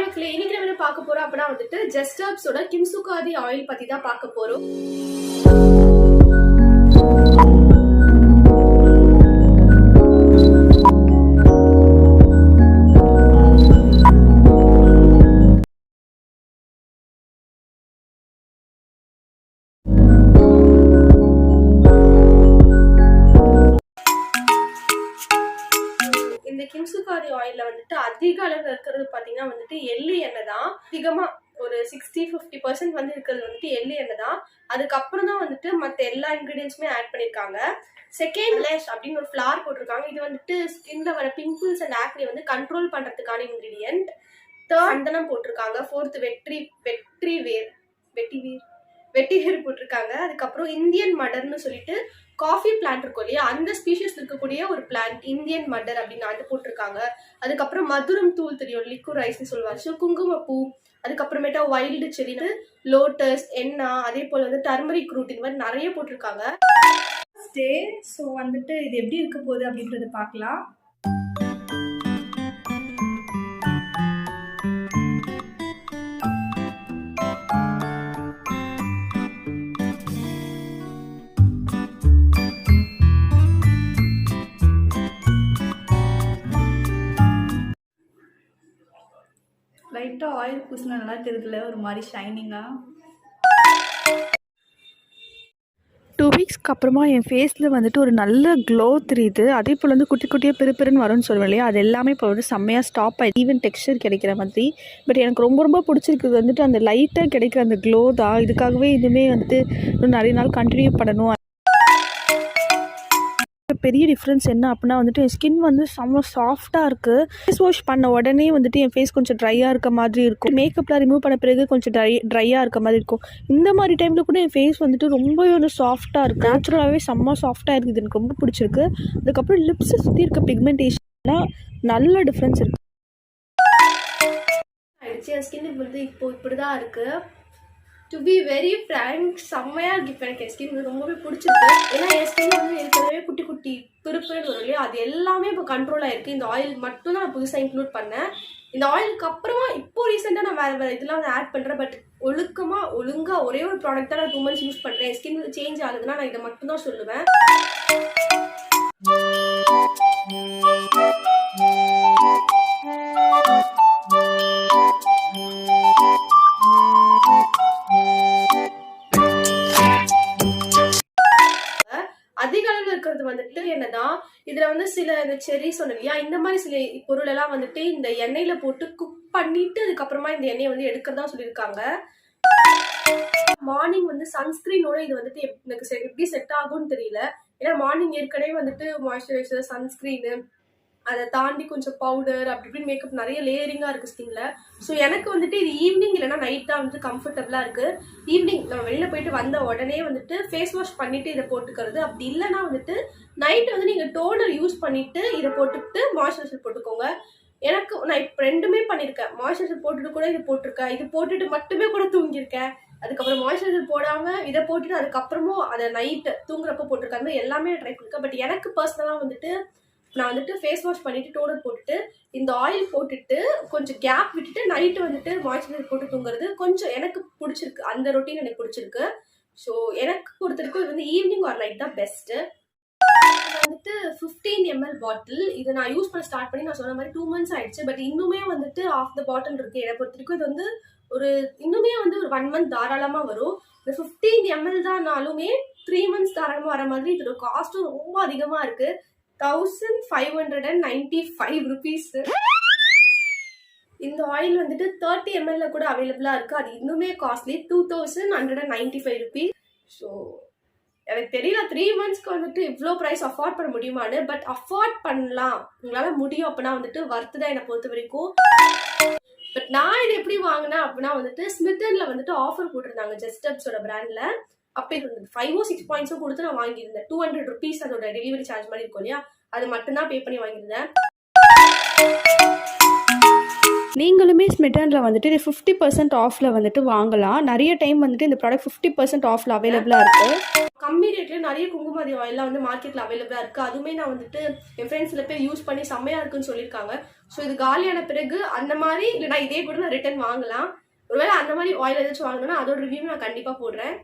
மக்களே, இன்னைக்கு நம்ம என்ன பார்க்க போறோம் அப்படின்னா வந்துட்டு ஜஸ்ட் ஹெர்ப்ஸோட கிம்சுகாதி ஆயில் பத்தி தான் பார்க்க போறோம். இந்த கிம்சுகாதி ஆயில்ல வந்துட்டு அதிக அளவில் இருக்கிறது பார்த்தீங்கன்னா வந்துட்டு எள்ளு எண்ணெய் தான். அதிகமாக ஒரு 60-50% வந்து இருக்கிறது வந்துட்டு எள்ளு எண்ணெய் தான். அதுக்கப்புறம் தான் வந்துட்டு மற்ற எல்லா இன்க்ரீடியன்ஸுமே ஆட் பண்ணியிருக்காங்க. செகண்ட் லேஷ் அப்படின்னு ஒரு ஃப்ளார் போட்டிருக்காங்க. இது வந்துட்டு ஸ்கின்ல வர பிம்பிள்ஸ் அண்ட் ஆக்னி வந்து கண்ட்ரோல் பண்ணுறதுக்கான இன்க்ரீடியன்ட். தேர்ட் சந்தனம் போட்டிருக்காங்க. ஃபோர்த் வெட்டி வேர் போட்டிருக்காங்க. அதுக்கப்புறம் இந்தியன் மடர்னு சொல்லிட்டு காஃபி பிளான்ட் இருக்கும் இல்லையா, அந்த ஸ்பீஷிஸ் இருக்கக்கூடிய ஒரு பிளான்ட் இந்தியன் மடர் அப்படின்னு அது போட்டிருக்காங்க. அதுக்கப்புறம் மதுரம் தூள் தெரியும், லிக்விட் ரைஸ்ன்னு சொல்லுவாங்க. ஸோ குங்குமப்பூ, அதுக்கப்புறமேட்டா வைல்டு செரின்னு லோட்டஸ், எண்ணெய், அதே போல் வந்து டர்மரிக் ரூட், இந்த மாதிரி நிறைய போட்டிருக்காங்க. ஸோ வந்துட்டு இது எப்படி இருக்க போகுது அப்படின்றத பார்க்கலாம். லைட்டாக ஆயில் பூசினா நல்லா தெரியுதுல, ஒரு மாதிரி ஷைனிங்காக. 2 வீக்ஸ்க்கு அப்புறமா என் ஃபேஸில் வந்துட்டு ஒரு நல்ல க்ளோ தெரியுது. அதே போல் வந்து குட்டி குட்டியாக பெருன்னு வரும்னு சொல்லுவேன் இல்லையா, அது எல்லாமே இப்போ வந்து செம்மையாக ஸ்டாப் ஆகிடுது. ஈவன் டெக்ஸ்சர் கிடைக்கிற மாதிரி. பட் எனக்கு ரொம்ப பிடிச்சிருக்குது வந்துட்டு அந்த லைட்டாக கிடைக்கிற அந்த க்ளோ தான். இதுக்காகவே இதுவுமே வந்துட்டு இன்னும் நிறைய நாள் கண்டினியூ பண்ணணும். பெரிய டிஃப்ரென்ஸ் என்ன அப்படின்னா வந்துட்டு என் ஸ்கின் வந்து செம்ம சாஃப்டாக இருக்குது. ஃபேஸ் வாஷ் பண்ண உடனே வந்துட்டு என் ஃபேஸ் கொஞ்சம் ட்ரையாக இருக்க மாதிரி இருக்கும். மேக்கப்லாம் ரிமூவ் பண்ண பிறகு கொஞ்சம் ட்ரையாக இருக்க மாதிரி இருக்கும். இந்த மாதிரி டைமில் கூட என் ஃபேஸ் வந்துட்டு ரொம்பவே வந்து சாஃப்டாக இருக்குது. நேச்சுரலாகவே செம்ம சாஃப்டாக இருக்குது. எனக்கு ரொம்ப பிடிச்சிருக்கு. அதுக்கப்புறம் லிப்ஸை சுற்றி இருக்க பிக்மெண்டேஷன்லாம் நல்ல டிஃப்ரென்ஸ் இருக்குது. என் ஸ்கின் வந்து இப்போ இப்படி தான் இருக்குது. டு பி வெரி ஃப்ராங்க், செம்மையாக இருக்கு. இப்போ எனக்கு என் ஸ்கின் வந்து ரொம்பவே பிடிச்சிருக்கு. ஏன்னா என் ஸ்கின் வந்து ஏற்கனவே குட்டி குட்டி பிறுப்புன்னு வரும் இல்லையா, அது எல்லாமே இப்போ கண்ட்ரோல் ஆகிருக்கு. இந்த ஆயில் மட்டும் தான் நான் புதுசாக இன்க்ளூட் பண்ணேன். இந்த ஆயிலுக்கு அப்புறமா இப்போ ரீசெண்டாக நான் வேறு இதெல்லாம் வந்து ஆட் பண்ணுறேன். பட் ஒழுங்காக ஒரே ஒரு ப்ராடக்ட் தான் நான் 2 months யூஸ் பண்ணுறேன். என் ஸ்கின் சேஞ்ச் ஆகுதுன்னா நான் இதை மட்டும் தான் சொல்லுவேன். அதிக அளவில் இருக்கிறது வந்துட்டு என்னதான், இதுல வந்து சில இந்த செரி சொன்ன இல்லையா, இந்த மாதிரி சில பொருள் எல்லாம் வந்துட்டு இந்த எண்ணெயில போட்டு குக் பண்ணிட்டு அதுக்கப்புறமா இந்த எண்ணெயை வந்து எடுக்கிறதா சொல்லியிருக்காங்க. மார்னிங் வந்து சன்ஸ்கிரீனோட இது வந்துட்டு எனக்கு எப்படி செட் ஆகும்னு தெரியல. ஏன்னா மார்னிங் ஏற்கனவே வந்துட்டு மாய்ஸ்சரைசர், சன்ஸ்கிரீனு, அதை தாண்டி கொஞ்சம் பவுடர் அப்படி இப்படின்னு மேக்கப் நிறைய லேயரிங்காக இருக்குது ஸ்கின்ல. ஸோ எனக்கு வந்துட்டு இது ஈவினிங் இல்லைனா நைட் தான் வந்து கம்ஃபர்டபுளாக இருக்குது. ஈவினிங் நம்ம வெளியில் போயிட்டு வந்த உடனே வந்துட்டு ஃபேஸ் வாஷ் பண்ணிவிட்டு இதை போட்டுக்கிறது. அப்படி இல்லைனா வந்துட்டு நைட்டு வந்து நீங்கள் டோனர் யூஸ் பண்ணிவிட்டு இதை போட்டுக்கிட்டு மாய்ஸ்சரைசர் போட்டுக்கோங்க. நான் இப்போ 2மே பண்ணியிருக்கேன். மாய்ஸ்சரைசர் போட்டுட்டு கூட இது போட்டிருக்கேன். இது போட்டுட்டு மட்டுமே கூட தூங்கியிருக்கேன். அதுக்கப்புறம் மாய்ஸ்சரைசர் போடாமல் இதை போட்டுட்டு அதுக்கப்புறமும் அதை நைட்டு தூங்குறப்ப போட்டிருக்காங்க. எல்லாமே ட்ரை பண்ணியிருக்கேன். பட் எனக்கு பர்சனலாக வந்துட்டு நான் வந்துட்டு ஃபேஸ் வாஷ் பண்ணிவிட்டு டோனர் போட்டுட்டு இந்த ஆயில் போட்டுட்டு கொஞ்சம் கேப் விட்டுட்டு நைட்டு வந்துட்டு மாய்ஸ்சரைசர் போட்டு தூங்குறது கொஞ்சம் எனக்கு பிடிச்சிருக்கு. அந்த ரொட்டீன் எனக்கு பிடிச்சிருக்கு. ஸோ எனக்கு பொறுத்தவரைக்கும் இது வந்து ஈவினிங் ஆர் நைட் தான் பெஸ்ட்டு. வந்துட்டு 15 ml பாட்டில். இதை நான் யூஸ் பண்ண ஸ்டார்ட் பண்ணி நான் சொன்ன மாதிரி 2 months ஆயிடுச்சு. பட் இன்னுமே வந்துட்டு ஆஃப் த பாட்டில் இருக்குது. என்னை பொறுத்தவரைக்கும் இது வந்து இன்னுமே வந்து ஒரு 1 month தாராளமாக வரும். இந்த 15 ml தான்னாலுமே 3 months தாராளமாக வர மாதிரி. இதோட காஸ்ட்டும் ரொம்ப அதிகமாக இருக்குது. 1595 rupees. இந்த ஆயில் வந்துட்டு 30 ml கூட அவைலபிளா இருக்கு. அது இன்னுமே காஸ்ட்லி, 2195 rupees. ஸோ எனக்கு தெரியல 3 monthsக்கு வந்துட்டு இவ்வளோ ப்ரைஸ் அஃபோர்ட் பண்ண முடியுமான்னு. பட் அஃபோர்ட் பண்ணலாம், உங்களால முடியும் அப்படின்னா வந்துட்டு வர்த்து தான் என்னை பொறுத்த வரைக்கும். பட் நான் இது எப்படி வாங்கினேன் அப்படின்னா வந்துட்டு ஸ்மித்தன்ல வந்துட்டு ஆஃபர் போட்டிருந்தாங்க ஜஸ்ட் ஹெர்ப்ஸோட பிராண்ட்ல. அப்போ இருந்தது 5 or 6 points கொடுத்து நான் வாங்கியிருந்தேன். 200 rupees அதோட டெலிவரி சார்ஜ் மாதிரி இருக்கும் இல்லையா, அது மட்டும்தான் பே பண்ணி வாங்கியிருந்தேன். நீங்களுமே ஸ்மிட்டனில் வந்துட்டு இது 50% ஆஃபில் வந்துட்டு வாங்கலாம். நிறைய டைம் வந்துட்டு இந்த ப்ராடக்ட் 50% ஆஃபில் அவைலபிளாக இருக்குது. கம்மி ரேட்ல நிறைய குங்குமதி ஆயிலாம் வந்து மார்க்கெட்ல அவைலபிளா இருக்கு. அதுவுமே நான் வந்துட்டு என் ஃப்ரெண்ட்ஸ் சில பேர் யூஸ் பண்ணி செம்மையா இருக்குன்னு சொல்லியிருக்காங்க. ஸோ இது காலியான பிறகு அந்த மாதிரி இல்லைனா இதே கூட நான் ரிட்டர்ன் வாங்கலாம். ஒருவேளை அந்த மாதிரி ஆயில் ஏதாச்சும் வாங்கணும்னா அதோட ரிவ்யூ நான் கண்டிப்பா போடுறேன்.